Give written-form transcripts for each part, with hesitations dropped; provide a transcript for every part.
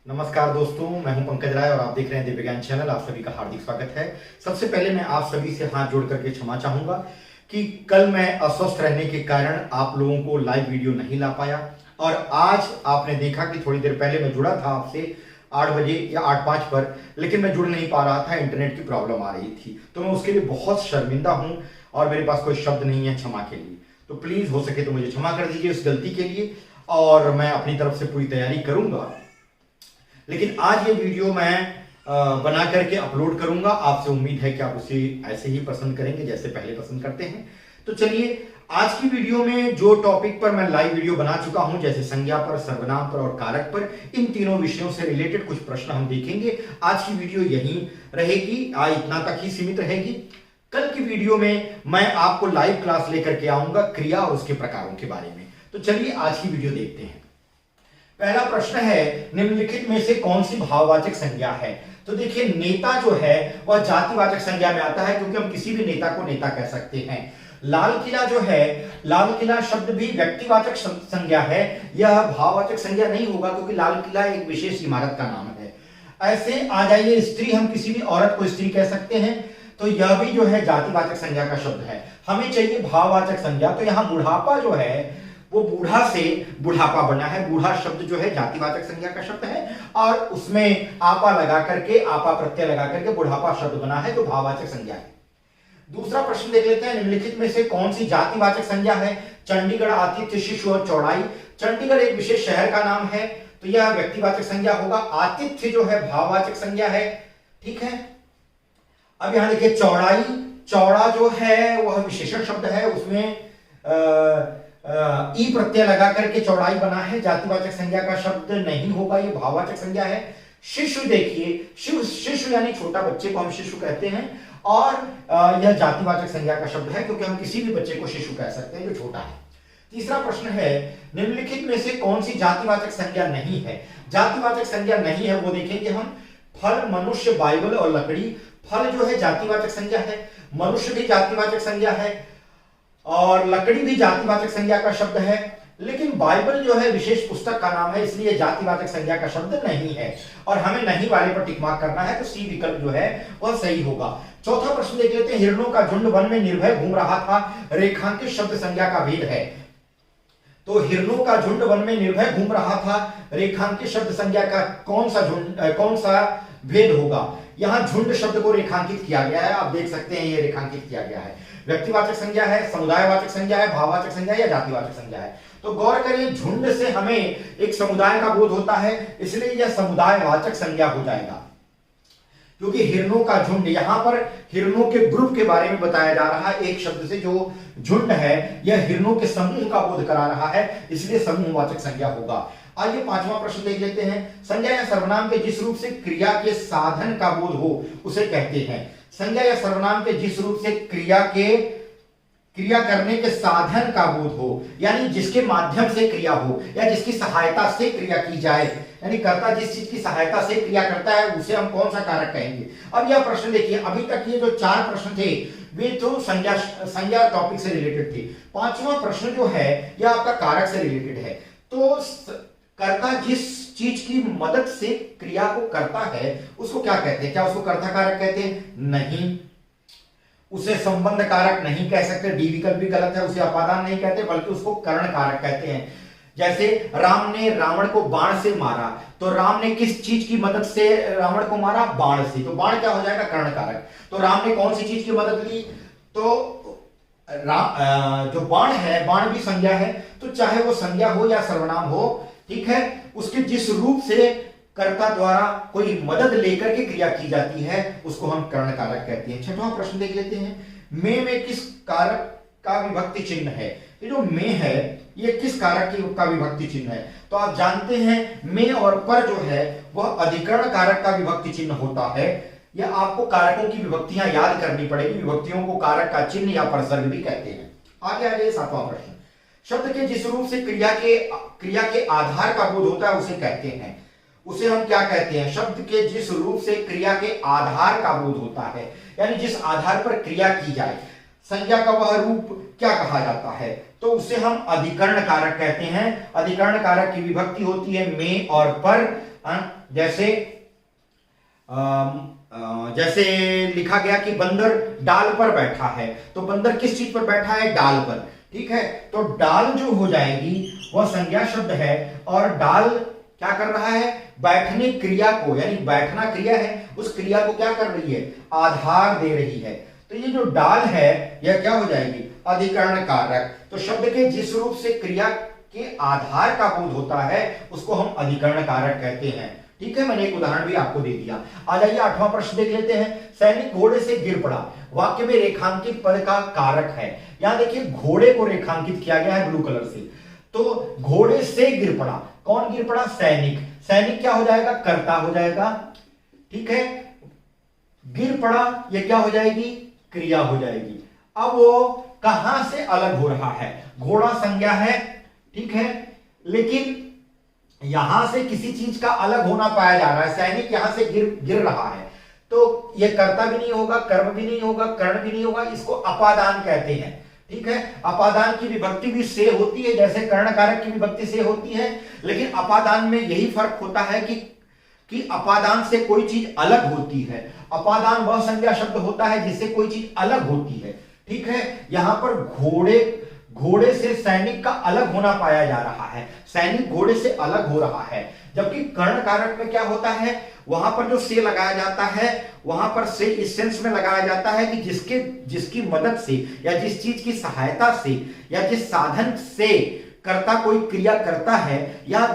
नमस्कार दोस्तों, मैं हूं पंकज राय और आप देख रहे हैं दिव्य ज्ञान चैनल। आप सभी का हार्दिक स्वागत है। सबसे पहले मैं आप सभी से हाथ जोड़ करके क्षमा चाहूंगा कि कल मैं अस्वस्थ रहने के कारण आप लोगों को लाइव वीडियो नहीं ला पाया और आज आपने देखा कि थोड़ी देर पहले मैं जुड़ा था आपसे 8 बजे या 8:05 पर, लेकिन मैं जुड़ नहीं पा रहा था, इंटरनेट की प्रॉब्लम आ रही थी। तो मैं उसके लिए बहुत शर्मिंदा हूं और मेरे पास कोई शब्द नहीं है क्षमा के लिए। तो प्लीज हो सके तो मुझे क्षमा कर दीजिए उस गलती के लिए और मैं अपनी तरफ से पूरी तैयारी करूंगा। लेकिन आज ये वीडियो मैं बना करके अपलोड करूंगा। आपसे उम्मीद है कि आप उसे ऐसे ही पसंद करेंगे जैसे पहले पसंद करते हैं। तो चलिए, आज की वीडियो में जो टॉपिक पर मैं लाइव वीडियो बना चुका हूं, जैसे संज्ञा पर, सर्वनाम पर और कारक पर, इन तीनों विषयों से रिलेटेड कुछ प्रश्न हम देखेंगे। आज की वीडियो यहीं रहेगी, आज इतना तक ही सीमित रहेगी। कल की वीडियो में मैं आपको लाइव क्लास लेकर के आऊंगा क्रिया और उसके प्रकारों के बारे में। तो चलिए आज की वीडियो देखते हैं। पहला प्रश्न है, निम्नलिखित में से कौन सी भाववाचक संज्ञा है? तो देखिए, नेता जो है वह जातिवाचक संज्ञा में आता है, क्योंकि हम किसी भी नेता को नेता कह सकते हैं। लाल किला जो है, लाल किला शब्द भी व्यक्तिवाचक संज्ञा है, यह भाववाचक संज्ञा नहीं होगा, क्योंकि लाल किला एक विशेष इमारत का नाम है। ऐसे आ जाइए, स्त्री, हम किसी भी औरत को स्त्री कह सकते हैं, तो यह भी जो है जातिवाचक संज्ञा का शब्द है। हमें चाहिए भाववाचक संज्ञा। तो यहां बुढ़ापा जो है वो बूढ़ा से बुढ़ापा बना है। बूढ़ा शब्द जो है जातिवाचक संज्ञा का शब्द है और उसमें आपा लगा करके, आपा प्रत्यय लगा करके बुढ़ापा शब्द बना है, तो भाववाचक संज्ञा है। दूसरा प्रश्न देख लेते हैं, निम्नलिखित में से कौन सी जातिवाचक संज्ञा है? चंडीगढ़, आतिथ्य, शिशु और चौड़ाई। चंडीगढ़ एक विशेष शहर का नाम है, तो यह व्यक्तिवाचक संज्ञा होगा। आतिथ्य जो है भाववाचक संज्ञा है, ठीक है। अब यहां देखिए चौड़ाई, चौड़ा जो है वह विशेषण शब्द है, उसमें ई प्रत्यय लगा करके चौड़ाई बना है, जातिवाचक संज्ञा का शब्द नहीं होगा, ये भाववाचक संज्ञा है। शिशु देखिए, शिशु यानी छोटा बच्चे को हम शिशु कहते हैं और यह जातिवाचक संज्ञा का शब्द है, क्योंकि हम किसी भी बच्चे को शिशु कह सकते हैं जो छोटा है। तीसरा प्रश्न है, निम्नलिखित में से कौन सी जातिवाचक संज्ञा नहीं है? जातिवाचक संज्ञा नहीं है वो देखेंगे हम। फल, मनुष्य, बाइबल और लकड़ी। फल जो है जातिवाचक संज्ञा है, मनुष्य भी जातिवाचक संज्ञा है और लकड़ी भी जातिवाचक संज्ञा का शब्द है। लेकिन बाइबल जो है विशेष पुस्तक का नाम है, इसलिए जातिवाचक संज्ञा का शब्द नहीं है और हमें नहीं वाले पर टिक मार्क करना है, तो सी विकल्प जो है वह सही होगा। चौथा प्रश्न देख लेते हैं, हिरणों का झुंड वन में निर्भय घूम रहा था, रेखांकित शब्द संज्ञा का भेद है। तो हिरणों का झुंड वन में निर्भय घूम रहा था, रेखांकित शब्द संज्ञा का कौन सा भेद होगा? यहां झुंड शब्द को रेखांकित किया गया है, आप देख सकते हैं ये रेखांकित किया गया है। व्यक्तिवाचक संज्ञा है, समुदायवाचक संज्ञा है, भाववाचक संज्ञा या जातिवाचक संज्ञा है? तो गौर करिए, झुंड से हमें एक समुदाय का बोध होता है, इसलिए यह समुदायवाचक संज्ञा हो जाएगा। क्योंकि हिरणों का झुंड, यहां पर हिरणों के ग्रुप के बारे में बताया जा रहा है, एक शब्द से जो झुंड है यह हिरणों के समूह का बोध करा रहा है, इसलिए समूहवाचक संज्ञा होगा। आइए पांचवा प्रश्न देख लेते हैं, संज्ञा या सर्वनाम के जिस रूप से क्रिया के साधन का बोध हो उसे कहते हैं। संज्ञा या सर्वनाम के जिस रूप से क्रिया करने के साधन का बोध हो, यानी जिसके माध्यम से क्रिया हो या जिसकी सहायता से क्रिया की जाए, यानी कर्ता जिस चीज की सहायता से क्रिया करता है उसे हम कौन सा कारक कहेंगे? अब यह प्रश्न देखिए, अभी तक ये जो 4 प्रश्न थे वे तो संज्ञा टॉपिक से रिलेटेड थे। पांचवा प्रश्न जो है यह आपका कारक से रिलेटेड है। तो कर्ता जिस चीज की मदद से क्रिया को करता है उसको क्या कहते हैं? क्या उसको कर्ता कारक कहते हैं? नहीं, उसे संबंध कारक नहीं कह सकते, डी विकल्प भी गलत है। उसे अपादान नहीं कहते, बल्कि उसको कर्ण कारक कहते हैं। जैसे राम ने रावण को बाण से मारा, तो राम ने किस चीज की मदद से रावण को मारा? बाण से। तो बाण क्या हो जाएगा? कर्ण कारक। तो राम ने कौन सी चीज की मदद ली? तो जो बाण है, बाण भी संज्ञा है, तो चाहे वो संज्ञा हो या सर्वनाम हो, ठीक है, उसके जिस रूप से कर्ता द्वारा कोई मदद लेकर के क्रिया की जाती है उसको हम कर्ण कारक कहते हैं। छठवां प्रश्न देख लेते हैं, में किस कारक का विभक्ति चिन्ह है? ये जो में है ये किस कारक का विभक्ति चिन्ह है? तो आप जानते हैं में और पर जो है वह अधिकरण कारक का विभक्ति चिन्ह होता है। यह आपको कारकों की विभक्तियां याद करनी पड़ेगी, विभक्तियों को कारक का चिन्ह या परसर्ग भी कहते हैं। आगे आ जाइए, सातवां प्रश्न, शब्द के जिस रूप से क्रिया के आधार का बोध होता है उसे कहते हैं। उसे हम क्या कहते हैं? शब्द के जिस रूप से क्रिया के आधार का बोध होता है, यानी जिस आधार पर क्रिया की जाए, संज्ञा का वह रूप क्या कहा जाता है? तो उसे हम अधिकरण कारक कहते हैं। अधिकरण कारक की विभक्ति होती है में और पर, जैसे जैसे लिखा गया कि बंदर डाल पर बैठा है, तो बंदर किस चीज पर बैठा है? डाल पर। ठीक है, तो डाल जो हो जाएगी वह संज्ञा शब्द है, और डाल क्या कर रहा है? बैठने क्रिया को, यानी बैठना क्रिया है, उस क्रिया को क्या कर रही है? आधार दे रही है। तो ये जो डाल है यह क्या हो जाएगी? अधिकरण कारक। तो शब्द के जिस रूप से क्रिया के आधार का बोध होता है उसको हम अधिकरण कारक कहते हैं। ठीक है, मैंने एक उदाहरण भी आपको दे दिया। आ जाइए 8वां प्रश्न देख लेते हैं। सैनिक घोड़े से गिर पड़ा, वाक्य में रेखांकित पद का कारक है। यहां देखिए घोड़े को रेखांकित किया गया है ब्लू कलर से, तो घोड़े से गिर पड़ा, कौन गिर पड़ा? सैनिक। सैनिक क्या हो जाएगा? कर्ता हो जाएगा। ठीक है, गिर पड़ा ये क्या हो जाएगी? क्रिया हो जाएगी। अब वो कहां से अलग हो रहा है? घोड़ा संज्ञा है, ठीक है, लेकिन यहां से किसी चीज का अलग होना पाया जा रहा है। सैनिक यहां से गिर रहा है, तो ये कर्ता भी नहीं होगा, कर्म भी नहीं होगा, कर्ण भी नहीं होगा, इसको अपादान कहते हैं। ठीक है, अपादान की विभक्ति भी से होती है जैसे कर्ण कारक की विभक्ति से होती है, लेकिन अपादान में यही फर्क होता है कि अपादान से कोई चीज अलग होती है। अपादान वह संज्ञा शब्द होता है जिससे कोई चीज अलग होती है। ठीक है, यहां पर घोड़े से सैनिक का अलग होना पाया जा रहा है, सैनिक घोड़े से अलग हो रहा है। जबकि कर्ण कारक में क्या होता है? वहां पर जो से लगाया जाता है, वहां पर से इस सेंस में लगाया जाता है कि जिसकी मदद से या जिस चीज की सहायता से या जिस साधन से कर्ता कोई क्रिया करता है या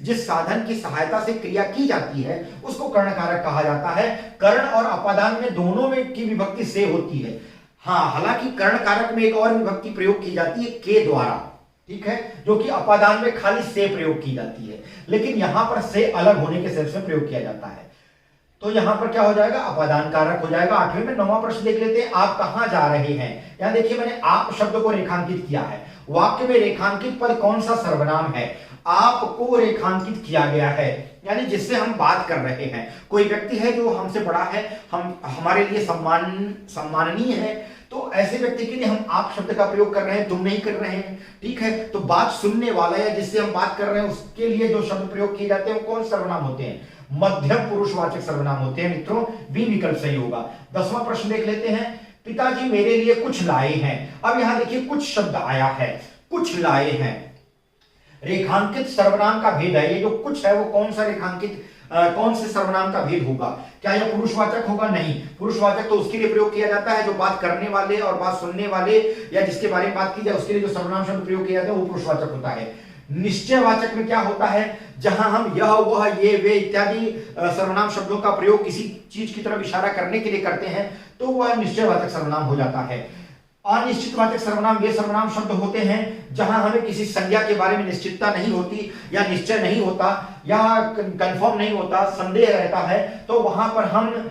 जिस साधन की सहायता से क्रिया की जाती है उसको कर्ण कारक कहा जाता है। कर्ण और अपादान में दोनों में की विभक्ति से होती है। हाँ, हालांकि कर्ण कारक में एक और विभक्ति प्रयोग की जाती है के द्वारा, ठीक है, जो कि अपादान में खाली से प्रयोग की जाती है, लेकिन यहां पर से अलग होने के सेंस में प्रयोग किया जाता है। तो यहां पर क्या हो जाएगा? अपादान कारक हो जाएगा। 8वें में 9वां प्रश्न देख लेते हैं। आप कहां जा रहे हैं? यहां देखिए मैंने आप शब्द को रेखांकित किया है। वाक्य में रेखांकित पद कौन सा सर्वनाम है? आपको रेखांकित किया गया है, यानी जिससे हम बात कर रहे हैं। कोई व्यक्ति है जो हमसे बड़ा है, हमारे लिए सम्माननीय है, तो ऐसे व्यक्ति के लिए हम आप शब्द का प्रयोग कर रहे हैं, तुम नहीं कर रहे हैं। ठीक है, तो बात सुनने वाला या जिससे हम बात कर रहे हैं उसके लिए जो शब्द प्रयोग किए जाते हैं वो कौन सर्वनाम होते हैं? मध्यम पुरुषवाचक सर्वनाम होते हैं मित्रों। बी विकल्प सही होगा। 10वां प्रश्न देख लेते हैं। पिताजी मेरे लिए कुछ लाए हैं। अब यहां देखिए कुछ शब्द आया है, कुछ लाए हैं, रेखांकित सर्वनाम का भेद है। ये जो कुछ है वो कौन सा रेखांकित कौन से सर्वनाम का भेद होगा? क्या यह पुरुषवाचक होगा? नहीं, पुरुषवाचक तो उसके लिए प्रयोग किया जाता है जो बात करने वाले और बात सुनने वाले या जिसके बारे में बात की जाए उसके लिए जो सर्वनाम शब्द प्रयोग किया जाता है वो पुरुषवाचक होता है। निश्चयवाचक में क्या होता है? जहां हम यह वह ये वे इत्यादि सर्वनाम शब्दों का प्रयोग किसी चीज की तरफ इशारा करने के लिए करते हैं तो वह निश्चयवाचक सर्वनाम हो जाता है। अनिश्चितवाचक सर्वनाम वे सर्वनाम शब्द होते हैं जहां हमें किसी संज्ञा के बारे में निश्चितता नहीं होती या निश्चय नहीं होता या कंफर्म नहीं होता, संदेह रहता है, तो वहां पर हम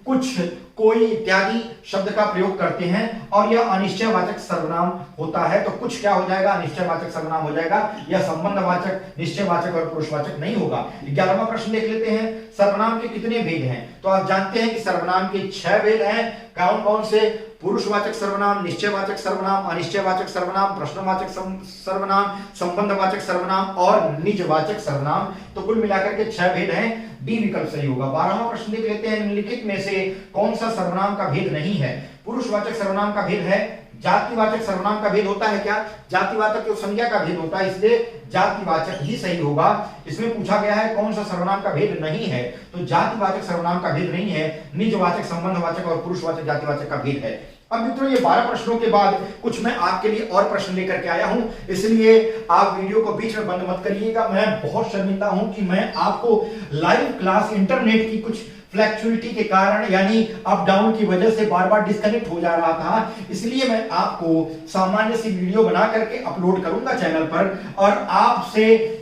कुछ, कोई इत्यादि शब्द का प्रयोग करते हैं और यह अनिश्चयवाचक सर्वनाम होता है। तो कुछ क्या हो जाएगा? अनिश्चयवाचक सर्वनाम हो जाएगा। यह संबंधवाचक, निश्चयवाचक और पुरुषवाचक नहीं होगा। 11वां प्रश्न देख लेते हैं। सर्वनाम के कितने भेद हैं? तो आप जानते हैं कि सर्वनाम के 6 भेद हैं। कौन कौन से? पुरुषवाचक सर्वनाम, निश्चयवाचक सर्वनाम, अनिश्चयवाचक सर्वनाम, प्रश्नवाचक सर्वनाम, संबंधवाचक सर्वनाम और निजवाचक सर्वनाम। तो कुल मिलाकर के 6 भेद हैं। डी विकल्प सही होगा। 12वां प्रश्न देख लेते हैं। निम्नलिखित में से कौन सा सर्वनाम का भेद नहीं है? पुरुषवाचक सर्वनाम का भेद है। जातिवाचक सर्वनाम का भेद होता है क्या? जातिवाचक जो संज्ञा का भेद होता है, इसलिए जातिवाचक ही सही होगा। इसमें पूछा गया है कौन सा सर्वनाम का भेद नहीं है, तो जातिवाचक सर्वनाम का भेद नहीं है। निजवाचक, संबंधवाचक और पुरुषवाचक जातिवाचक का भेद है। अब मित्रों ये 12 प्रश्नों के बाद कुछ मैं आपके लिए और प्रश्न लेकर के आया हूं, इसलिए आप वीडियो को बीच में बंद मत करिएगा। मैं बहुत शर्मिंदा हूं कि मैं आपको लाइव क्लास इंटरनेट की कुछ फ्लैक्चुअलिटी के कारण यानी अप डाउन की वजह से बार बार डिस्कनेक्ट हो जा रहा था, इसलिए मैं आपको सामान्य सी वीडियो बना करके अपलोड करूंगा चैनल पर, और आपसे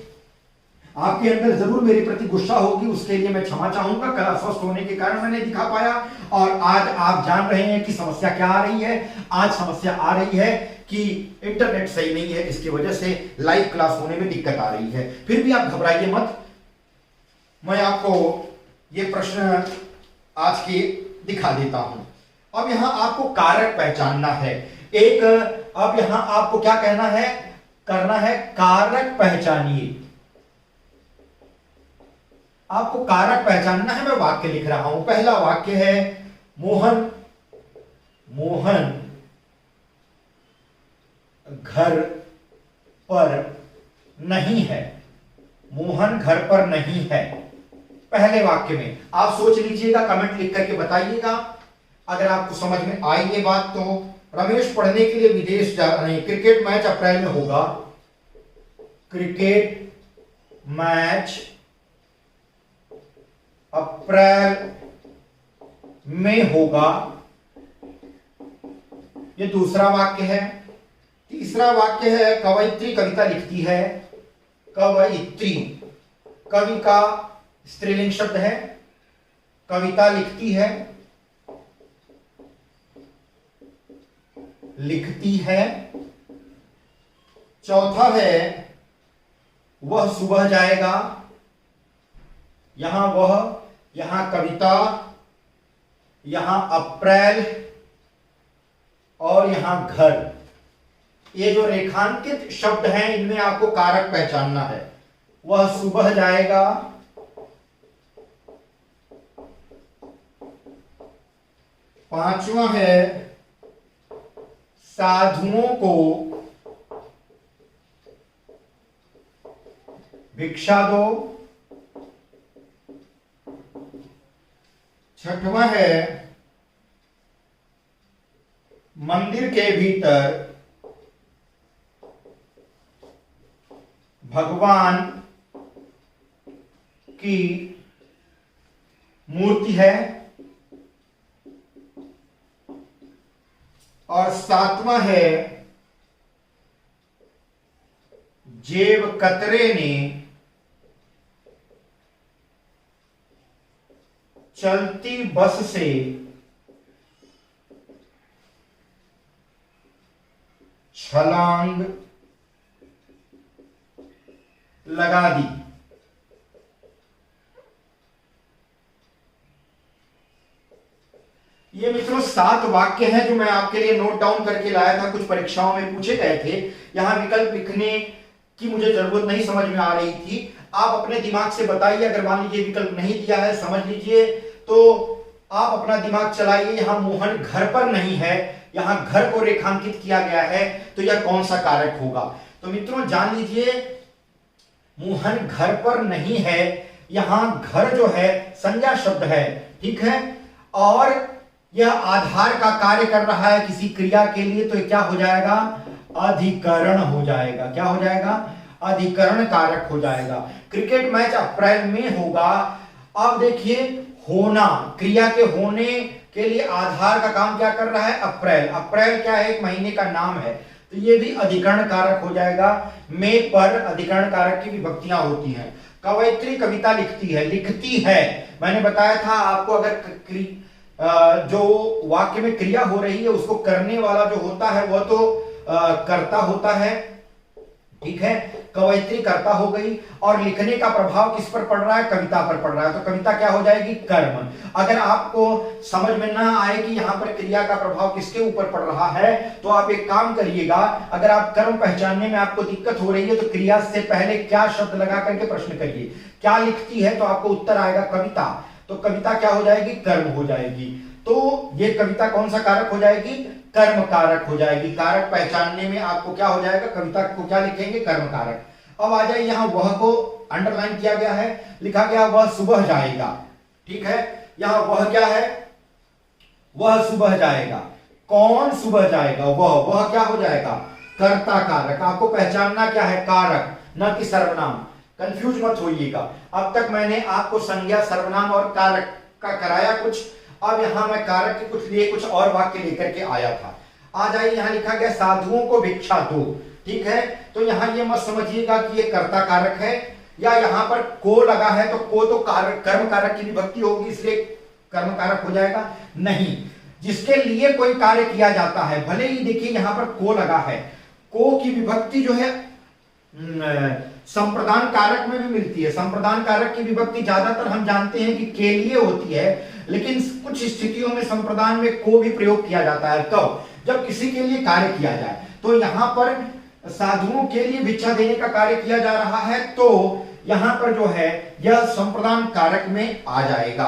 आपके अंदर जरूर मेरे प्रति गुस्सा होगी, उसके लिए मैं क्षमा चाहूंगा। कल अस्वस्थ होने के कारण मैं नहीं दिखा पाया, और आज आप जान रहे हैं कि समस्या क्या आ रही है। आज समस्या आ रही है कि इंटरनेट सही नहीं है, इसकी वजह से लाइव क्लास होने में दिक्कत आ रही है। फिर भी आप घबराइए मत, मैं आपको ये प्रश्न आज के दिखा देता हूं। अब यहां आपको कारक पहचानना है। अब यहां आपको क्या कहना है, करना है, कारक पहचानिए। आपको कारक पहचानना है। मैं वाक्य लिख रहा हूं। पहला वाक्य है मोहन घर पर नहीं है। मोहन घर पर नहीं है। पहले वाक्य में आप सोच लीजिएगा, कमेंट लिख करके बताइएगा अगर आपको समझ में आई ये बात। तो रमेश पढ़ने के लिए विदेश जा रहे हैं। क्रिकेट मैच अप्रैल में होगा। क्रिकेट मैच अप्रैल में होगा। ये दूसरा वाक्य है। तीसरा वाक्य है कवयित्री कविता लिखती है। कवयित्री, कवि का स्त्रीलिंग शब्द है। कविता लिखती है, लिखती है। चौथा है वह सुबह जाएगा। यहां वह, यहां कविता, यहां अप्रैल और यहां घर। ये जो रेखांकित शब्द हैं इनमें आपको कारक पहचानना है। वह सुबह जाएगा, पांचवा है साधुओं को भिक्षा दो। छठवां है मंदिर के भीतर भगवान की मूर्ति है। और सातवां है जेब कतरे ने चलती बस से छलांग लगा दी। ये मित्रों 7 वाक्य हैं जो मैं आपके लिए नोट डाउन करके लाया था। कुछ परीक्षाओं में पूछे गए थे। यहां विकल्प लिखने की मुझे जरूरत नहीं समझ में आ रही थी। आप अपने दिमाग से बताइए। अगर मान लीजिए विकल्प नहीं दिया है, समझ लीजिए, तो आप अपना दिमाग चलाइए। यहां मोहन घर पर नहीं है, यहां घर को रेखांकित किया गया है, तो यह कौन सा कारक होगा? तो मित्रों जान लीजिए, मोहन घर पर नहीं है। यहां घर जो है संज्ञा शब्द है, ठीक है, और यह आधार का कार्य कर रहा है किसी क्रिया के लिए, तो क्या हो जाएगा? अधिकरण हो जाएगा। क्या हो जाएगा? अधिकरण कारक हो जाएगा। क्रिकेट मैच अप्रैल में होगा। अब देखिए, होना, क्रिया के होने के लिए आधार का काम क्या कर रहा है? अप्रैल। अप्रैल क्या है? एक महीने का नाम है, तो ये भी अधिकरण कारक हो जाएगा। में पर अधिकरण कारक की विभक्तियां होती हैं। कवयित्री कविता लिखती है, लिखती है। मैंने बताया था आपको, अगर जो वाक्य में क्रिया हो रही है उसको करने वाला जो होता है वह तो कर्ता होता है, ठीक है। कवयित्री कर्ता हो गई, और लिखने का प्रभाव किस पर पड़ रहा है? कविता पर पड़ रहा है, तो कविता क्या हो जाएगी? कर्म। अगर आपको समझ में ना आए कि यहां पर क्रिया का प्रभाव किसके ऊपर पड़ रहा है, तो आप एक काम करिएगा। अगर आप कर्म पहचानने में आपको दिक्कत हो रही है, तो क्रिया से पहले क्या शब्द लगा करके प्रश्न करिए। क्या लिखती है, तो आपको उत्तर आएगा कविता। तो कविता क्या हो जाएगी? कर्म हो जाएगी। तो ये कविता कौन सा कारक हो जाएगी? कर्म कारक हो जाएगी। कारक पहचानने में आपको क्या हो जाएगा? कविता को क्या लिखेंगे? कर्म कारक। अब आ जाए, यहां वह को अंडरलाइन किया गया है, लिखा गया वह सुबह जाएगा, ठीक है। यहां वह क्या है? वह सुबह जाएगा। कौन सुबह जाएगा? वह क्या हो जाएगा? कर्ता कारक। आपको पहचानना क्या है? कारक, न कि सर्वनाम। कंफ्यूज मत होइएगा। अब तक मैंने आपको संज्ञा, सर्वनाम और कारक का कराया कुछ। अब यहां मैं कारक के कुछ लिए कुछ और वाक्य लेकर के आया था। आ जाइए, यहां लिखा गया साधुओं को भिक्षा दो, ठीक है। तो यहां ये मत समझिएगा कि ये कर्ता कारक है, या यहां पर को लगा है तो को तो कर्म कारक की विभक्ति होगी, इसलिए कर्म कारक हो जाएगा। नहीं, जिसके लिए कोई कार्य किया जाता है, भले ही देखिए यहां पर को लगा है, को की विभक्ति जो है संप्रदान कारक में भी मिलती है। संप्रदान कारक की विभक्ति ज्यादातर हम जानते हैं कि के लिए होती है, लेकिन कुछ स्थितियों में संप्रदान में को भी प्रयोग किया जाता है। कब? जब किसी के लिए कार्य किया जाए। तो यहां पर साधुओं के लिए भिक्षा देने का कार्य किया जा रहा है, तो यहां पर जो है यह संप्रदान कारक में आ जाएगा।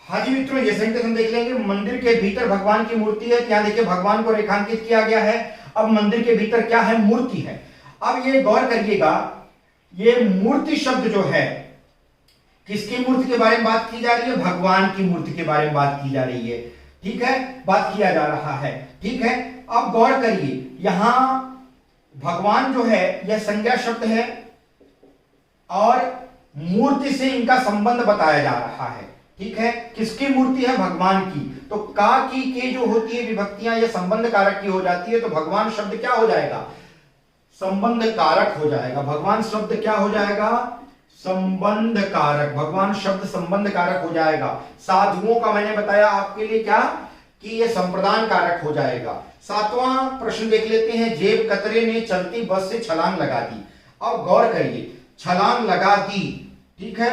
हाँ जी मित्रों, ये सेंटेंस हम देख लेंगे। मंदिर के भीतर भगवान की मूर्ति है, यहां देखिए भगवान को रेखांकित किया गया है। अब मंदिर के भीतर क्या है? मूर्ति है। अब ये गौर करिएगा, ये मूर्ति शब्द जो है किसकी मूर्ति के बारे में बात की जा रही है? भगवान की मूर्ति के बारे में बात की जा रही है। ठीक है, बात किया जा रहा है। ठीक है, अब गौर करिए, यहां भगवान जो है यह संज्ञा शब्द है और मूर्ति से इनका संबंध बताया जा रहा है। ठीक है, किसकी मूर्ति है? भगवान की। तो का की के जो होती है विभक्तियां ये संबंध कारक की हो जाती है, तो भगवान शब्द क्या हो जाएगा? संबंध कारक हो जाएगा। भगवान शब्द क्या हो जाएगा? संबंध कारक। भगवान शब्द संबंध कारक हो जाएगा। साधुओं का मैंने बताया आपके लिए क्या कि ये संप्रदान कारक हो जाएगा। 7वां प्रश्न देख लेते हैं। जेब कतरे ने चलती बस से छलांग लगा दी। अब गौर करिए, छलांग लगा दी। ठीक है,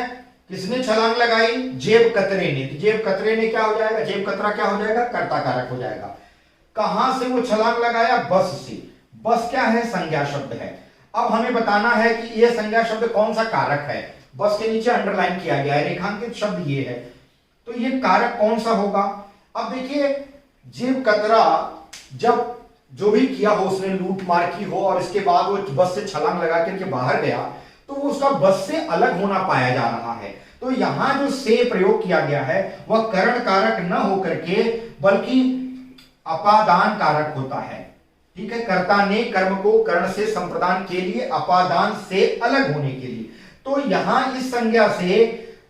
किसने छलांग लगाई? जेब कतरे ने। जेब कतरे ने क्या हो जाएगा? जेब कतरा क्या हो जाएगा? कर्ता कारक हो जाएगा। कहां से वो छलांग लगाया? बस से। बस क्या है? संज्ञा शब्द है। अब हमें बताना है कि यह संज्ञा शब्द कौन सा कारक है। बस के नीचे अंडरलाइन किया गया है, रेखांकित शब्द ये है, तो ये कारक कौन सा होगा? अब देखिए, जेब कतरा जब जो भी किया हो, उसने लूट मार की हो और इसके बाद वो बस से छलांग लगा करके बाहर गया, तो वो उसका बस से अलग होना पाया जा रहा है। तो यहां जो से प्रयोग किया गया है वह करण कारक न होकर के बल्कि अपादान कारक होता है। ठीक है, कर्ता ने कर्म को कर्ण से संप्रदान के लिए, अपादान से अलग होने के लिए। तो यहां इस संज्ञा से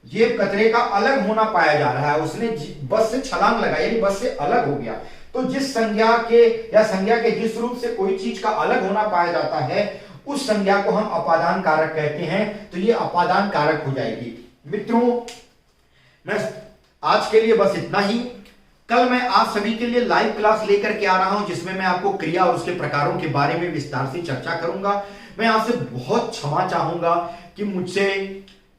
जेब कतरे का अलग होना पाया जा रहा है। उसने बस से छलांग लगाई, यानी बस से अलग हो गया। तो जिस संज्ञा के या संज्ञा के जिस रूप से कोई चीज का अलग होना पाया जाता है उस संज्ञा को हम अपादान कारक कहते हैं। तो ये अपादान कारक हो जाएगी। मित्रों, मैं आज के लिए बस इतना ही। कल मैं आप सभी के लिए लाइव क्लास लेकर के आ रहा हूं जिसमें मैं आपको क्रिया और उसके प्रकारों के बारे में विस्तार से चर्चा करूंगा। मैं आपसे बहुत क्षमा चाहूंगा कि मुझसे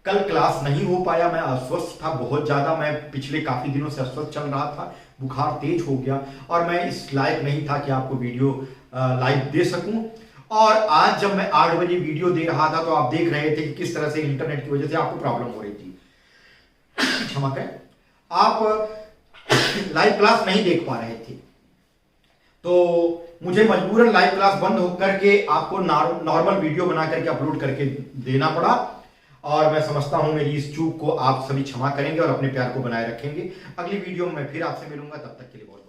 कल क्लास नहीं हो पाया। मैं अस्वस्थ था बहुत ज्यादा। मैं पिछले काफी दिनों से अस्वस्थ चल रहा था, बुखार तेज हो गया और मैं इस लायक नहीं था कि आपको वीडियो लाइव दे सकूं। और आज जब मैं 8 बजे वीडियो दे रहा था तो आप देख रहे थे कि किस तरह से इंटरनेट की वजह से आपको प्रॉब्लम हो रही थी। क्षमा करें, आप लाइव क्लास नहीं देख पा रहे थे, तो मुझे मजबूरन लाइव क्लास बंद होकर के आपको नॉर्मल वीडियो बना करके अपलोड करके देना पड़ा। और मैं समझता हूं मेरी इस चूक को आप सभी क्षमा करेंगे और अपने प्यार को बनाए रखेंगे। अगली वीडियो में मैं फिर आपसे मिलूंगा, तब तक के लिए बहुत